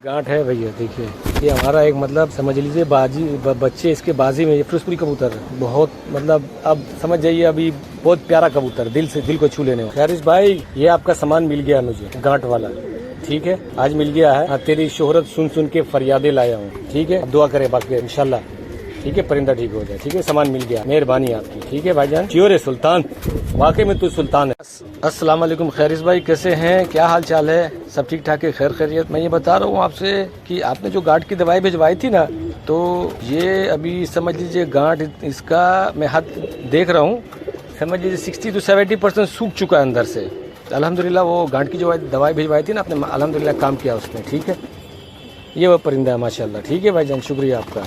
गांठ है भैया, देखिए ये हमारा एक मतलब समझ लीजिए बाजी बच्चे इसके बाजी में, ये फिरोजपुरी कबूतर बहुत मतलब अब समझ जाइए, अभी बहुत प्यारा कबूतर, दिल से दिल को छू लेने वाला। खैरिश भाई ये आपका सामान मिल गया मुझे, गांठ वाला, ठीक है, आज मिल गया है। तेरी शोहरत सुन सुन के फरियादें लाया हूँ, ठीक है, दुआ करे बाकी इंशाल्लाह, ठीक है, परिंदा ठीक हो जाए, ठीक है, सामान मिल गया, मेहरबानी आपकी, ठीक है भाईजान। श्योर है सुल्तान, वाकई में तू सुल्तान है। अस्सलाम वालेकुम खैरिश भाई, कैसे हैं, क्या हाल चाल है, सब ठीक ठाक है, खैर खैरियत। मैं ये बता रहा हूँ आपसे कि आपने जो गांठ की दवाई भिजवाई थी ना, तो ये अभी समझ लीजिए गांठ इसका मैं हाथ देख रहा हूँ, समझ लीजिए 60 to 70% सूख चुका है अंदर से। अल्हम्दुलिल्लाह वो गांठ की जो दवाई भिजवाई थी ना आपने, अल्हम्दुलिल्लाह काम किया उसने, ठीक है। ये वो परिंदा है माशाल्लाह, ठीक है भाईजान, शुक्रिया आपका।